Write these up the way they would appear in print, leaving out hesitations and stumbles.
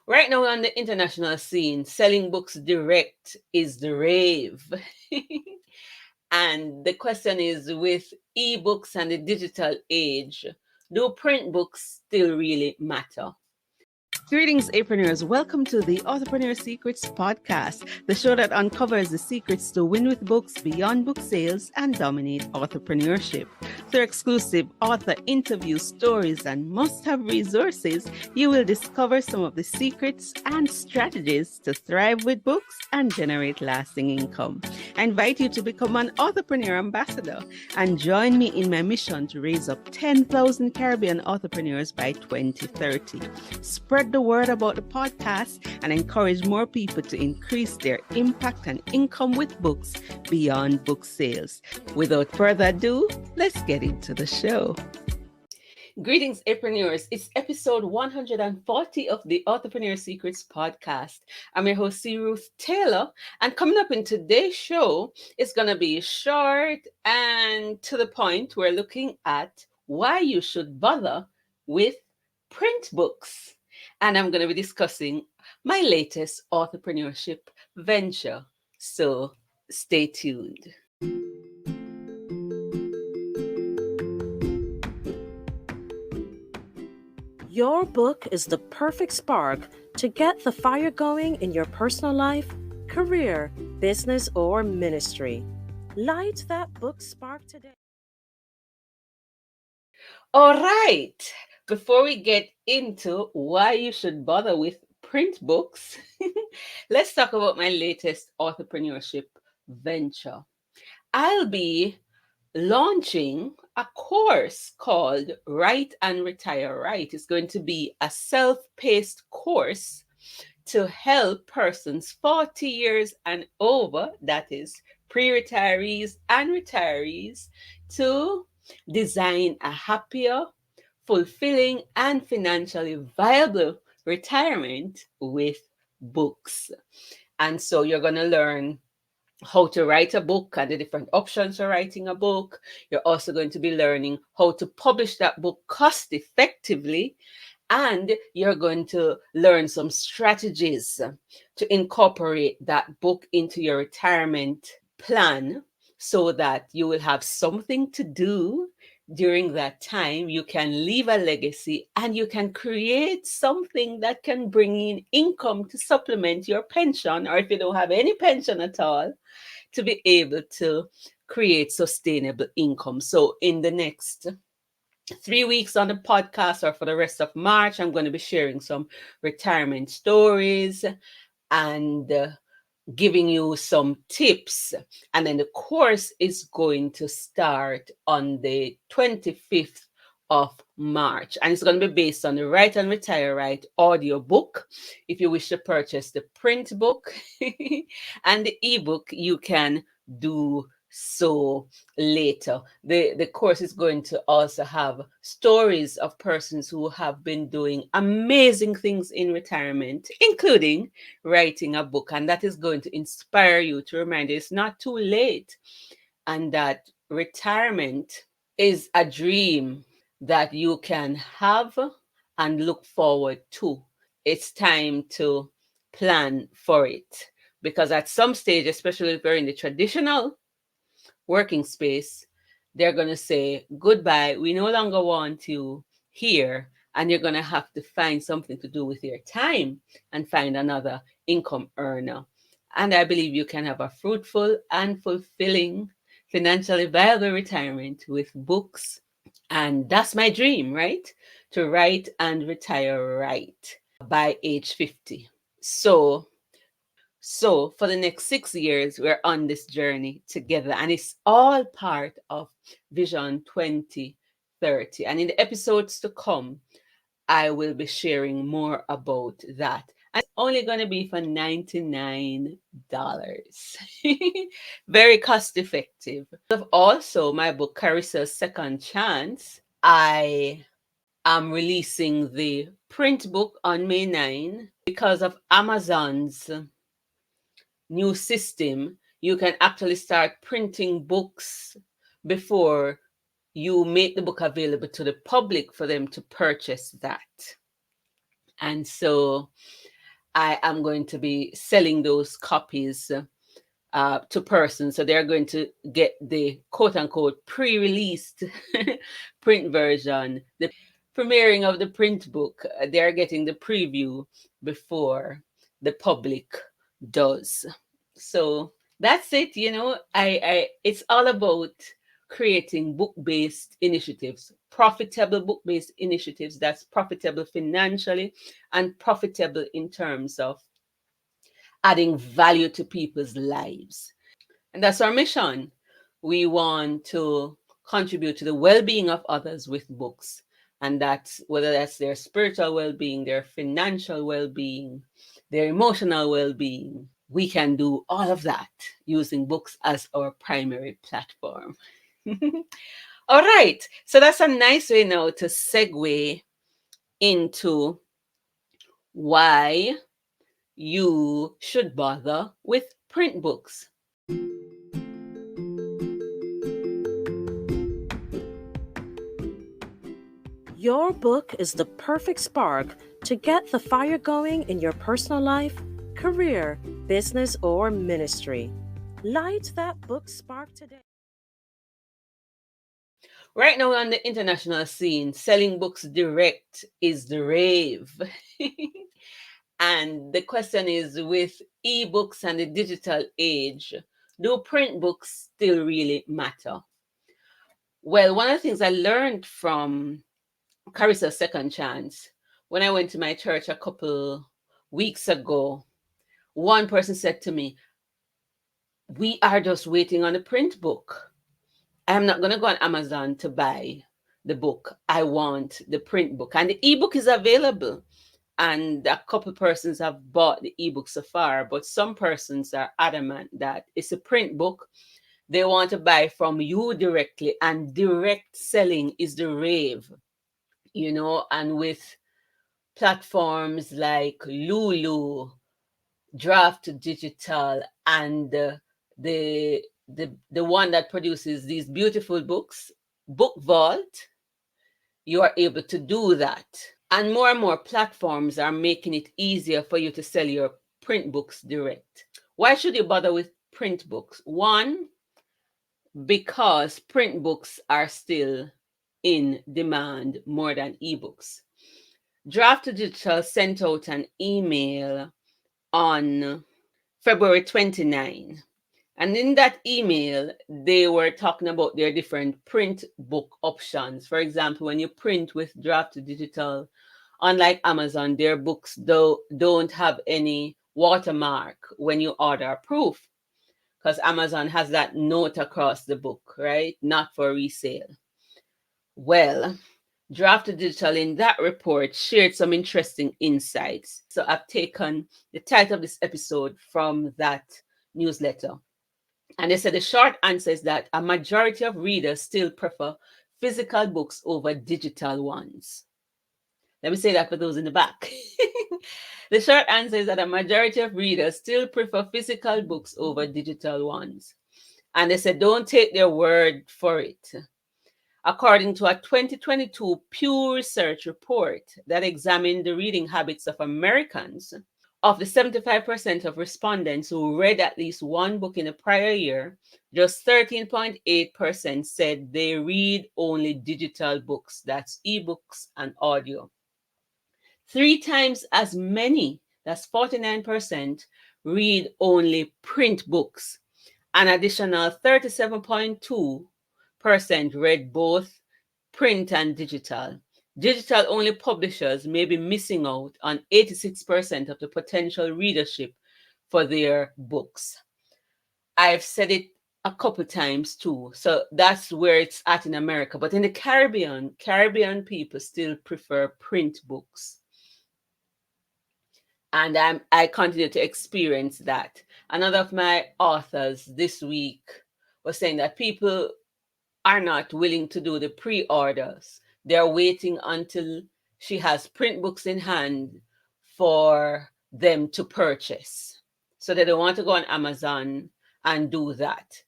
Right now on the international scene, selling books direct is the rave. And the question is, with ebooks and the digital age, do print books still really matter? Greetings, entrepreneurs. Welcome to the Entrepreneur Secrets Podcast, the show that uncovers the secrets to win with books beyond book sales and dominate entrepreneurship. Through exclusive author interview stories and must-have resources, you will discover some of the secrets and strategies to thrive with books and generate lasting income. I invite you to become an entrepreneur ambassador and join me in my mission to raise up 10,000 Caribbean entrepreneurs by 2030. Spread the word about the podcast and encourage more people to increase their impact and income with books beyond book sales. Without further ado, let's get into the show. Greetings, entrepreneurs. It's episode 140 of the Entrepreneur Secrets Podcast. I'm your host, C. Ruth Taylor, and coming up in today's show is going to be short and to the point. We're looking at why you should bother with print books. And I'm going to be discussing my latest entrepreneurship venture. So stay tuned. Your book is the perfect spark to get the fire going in your personal life, career, business, or ministry. Light that book spark today. All right. Before we get into why you should bother with print books, let's talk about my latest entrepreneurship venture. I'll be launching a course called Write and Retire Right. It's going to be a self-paced course to help persons 40 years and over, that is pre-retirees and retirees, to design a happier, fulfilling, and financially viable retirement with books. And so you're going to learn how to write a book and the different options for writing a book. You're also going to be learning how to publish that book cost effectively. And you're going to learn some strategies to incorporate that book into your retirement plan so that you will have something to do during that time. You can leave a legacy and you can create something that can bring in income to supplement your pension, or if you don't have any pension at all, to be able to create sustainable income. So in the next 3 weeks on the podcast, or for the rest of March, I'm going to be sharing some retirement stories and giving you some tips. And then the course is going to start on the 25th of March. And it's going to be based on the Write and Retire Right audio book. If you wish to purchase the print book and the ebook, you can do so later. The course is going to also have stories of persons who have been doing amazing things in retirement, including writing a book. And that is going to inspire you to remind you it's not too late, and that retirement is a dream that you can have and look forward to. It's time to plan for it, because at some stage, especially if you're in the traditional working space, they're going to say, goodbye, we no longer want you here, and you're going to have to find something to do with your time and find another income earner. And I believe you can have a fruitful and fulfilling, financially viable retirement with books. And that's my dream, right? To write and retire right by age 50. So for the next 6 years, we're on this journey together, and it's all part of Vision 2030. And in the episodes to come, I will be sharing more about that. And it's only going to be for $99. Very cost effective. Also, my book, Karissa's Second Chance, I am releasing the print book on May 9. Because of Amazon's new system, you can actually start printing books before you make the book available to the public for them to purchase that. And so I am going to be selling those copies to persons. So they're going to get the quote unquote pre released print version, the premiering of the print book. They're getting the preview before the public does. So that's it. It's all about creating book-based initiatives, profitable book-based initiatives that's profitable financially and profitable in terms of adding value to people's lives. And that's our mission. We want to contribute to the well-being of others with books. And that's whether that's their spiritual well-being, their financial well-being, their emotional well-being. We can do all of that using books as our primary platform. All right. So that's a nice way now to segue into why you should bother with print books. Your book is the perfect spark to get the fire going in your personal life, career, business, or ministry. Light that book spark today. Right now on the international scene, selling books direct is the rave. And the question is, with ebooks and the digital age, do print books still really matter? Well, one of the things I learned from Karissa's Second Chance, when I went to my church a couple weeks ago, one person said to me, "We are just waiting on the print book. I'm not going to go on Amazon to buy the book. I want the print book." And the ebook is available. And a couple persons have bought the ebook so far, but some persons are adamant that it's a print book. They want to buy from you directly, and direct selling is the rave, and with platforms like Lulu, Draft Digital, and the one that produces these beautiful books, Book Vault, you are able to do that. And more platforms are making it easier for you to sell your print books direct. Why should you bother with print books? One, because print books are still in demand more than ebooks. Draft Digital sent out an email on February 29. And in that email, they were talking about their different print book options. For example, when you print with Draft Digital, unlike Amazon, their books don't have any watermark when you order proof, because Amazon has that note across the book, right? Not for resale. Well, Draft Digital in that report shared some interesting insights. So I've taken the title of this episode from that newsletter. And they said the short answer is that a majority of readers still prefer physical books over digital ones. Let me say that for those in the back. The short answer is that a majority of readers still prefer physical books over digital ones. And they said, don't take their word for it. According to a 2022 Pew Research report that examined the reading habits of Americans, of the 75% of respondents who read at least one book in the prior year, just 13.8% said they read only digital books, that's ebooks and audio. 3 times as many, that's 49%, read only print books. An additional 37.2% read both print and digital. Digital-only publishers may be missing out on 86% of the potential readership for their books. I've said it a couple times too. So that's where it's at in America. But in the Caribbean people still prefer print books. And I continue to experience that. Another of my authors this week was saying that people are not willing to do the pre-orders. They're waiting until she has print books in hand for them to purchase. So they don't want to go on Amazon and do that.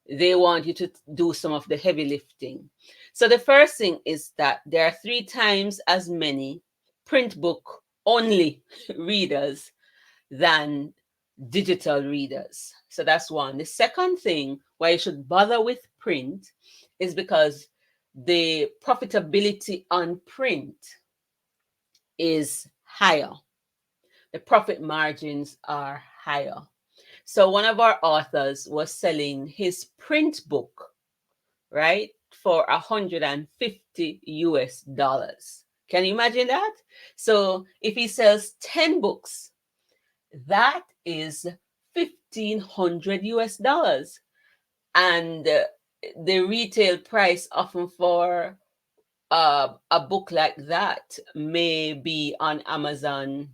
They want you to do some of the heavy lifting. So the first thing is that there are 3 times as many print book only readers than digital readers. So that's one. The second thing why you should bother with print is because the profitability on print is higher. The profit margins are higher. So one of our authors was selling his print book, right, for 150 US dollars. Can you imagine that? So if he sells 10 books, that is 1,500 US dollars. And the retail price often for a book like that may be on Amazon.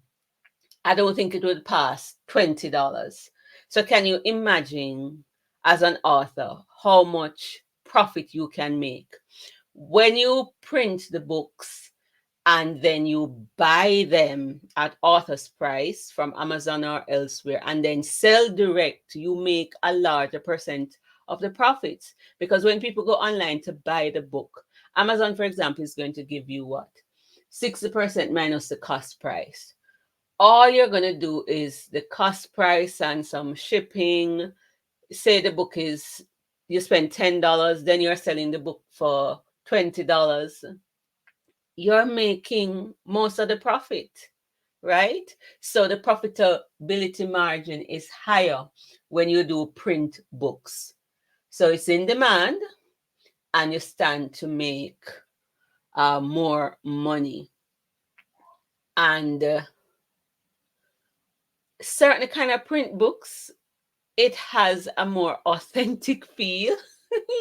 I don't think it would pass $20. So can you imagine, as an author, how much profit you can make when you print the books and then you buy them at author's price from Amazon or elsewhere and then sell direct? You make a larger percent of the profits, because when people go online to buy the book, Amazon, for example, is going to give you what? 60% minus the cost price. All you're going to do is the cost price and some shipping. Say the book is, you spend $10, then you're selling the book for $20. You're making most of the profit, right? So the profitability margin is higher when you do print books. So it's in demand and you stand to make more money. And certain kind of print books, it has a more authentic feel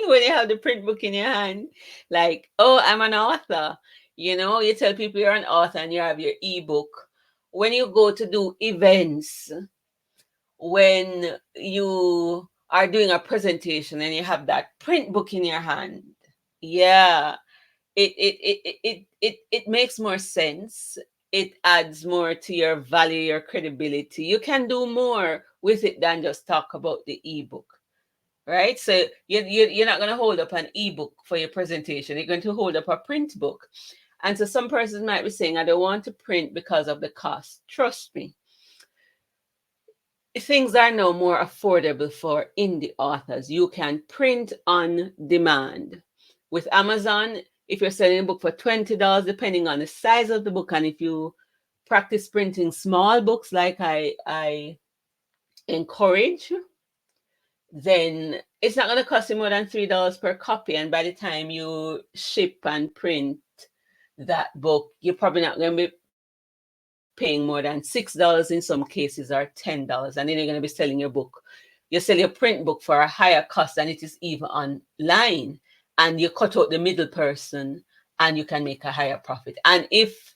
when you have the print book in your hand. Like, oh, I'm an author. You tell people you're an author and you have your ebook. When you go to do events, when you are doing a presentation and you have that print book in your hand, yeah, it makes more sense. It adds more to your value, your credibility. You can do more with it than just talk about the ebook, right? So you're not going to hold up an ebook for your presentation. You're going to hold up a print book. And so some persons might be saying, I don't want to print because of the cost. Trust me, things are now more affordable for indie authors. You can print on demand. With Amazon, if you're selling a book for $20, depending on the size of the book, and if you practice printing small books like I encourage, then it's not going to cost you more than $3 per copy. And by the time you ship and print that book, you're probably not going to be paying more than $6 in some cases, or $10. And then you're going to be selling your book. You sell your print book for a higher cost than it is even online. And you cut out the middle person and you can make a higher profit. And if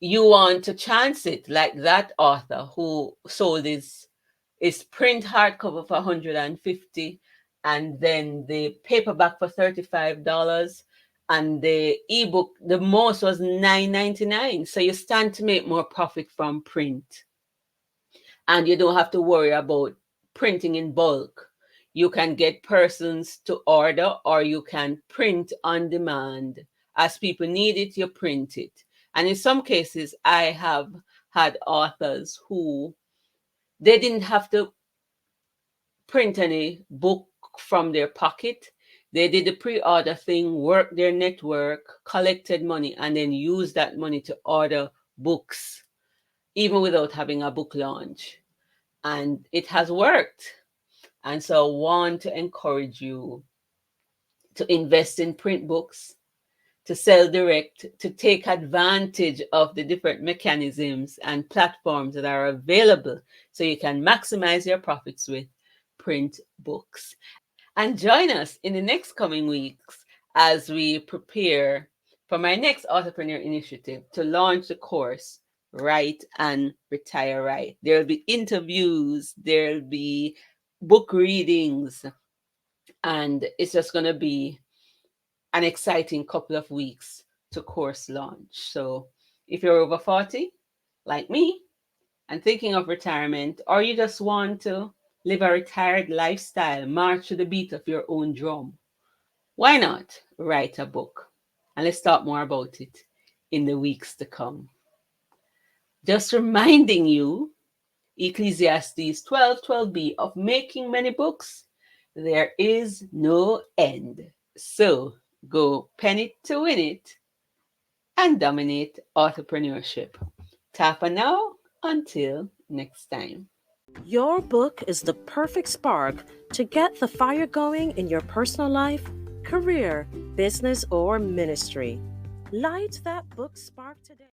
you want to chance it, like that author who sold his print hardcover for 150, and then the paperback for $35, and the ebook, the most was $9.99. So you stand to make more profit from print, and you don't have to worry about printing in bulk. You can get persons to order, or you can print on demand. As people need it, you print it. And in some cases, I have had authors who they didn't have to print any book from their pocket. They did the pre-order thing, worked their network, collected money, and then used that money to order books, even without having a book launch. And it has worked. And so I want to encourage you to invest in print books, to sell direct, to take advantage of the different mechanisms and platforms that are available so you can maximize your profits with print books. And join us in the next coming weeks as we prepare for my next entrepreneur initiative to launch the course Write and Retire Right. There'll be interviews, there'll be book readings, and it's just going to be an exciting couple of weeks to course launch. So if you're over 40, like me, and thinking of retirement, or you just want to live a retired lifestyle, march to the beat of your own drum, why not write a book? And let's talk more about it in the weeks to come. Just reminding you Ecclesiastes 12:12b, of making many books, there is no end. So go pen it to win it and dominate entrepreneurship. Tapa now until next time. Your book is the perfect spark to get the fire going in your personal life, career, business, or ministry. Light that book spark today.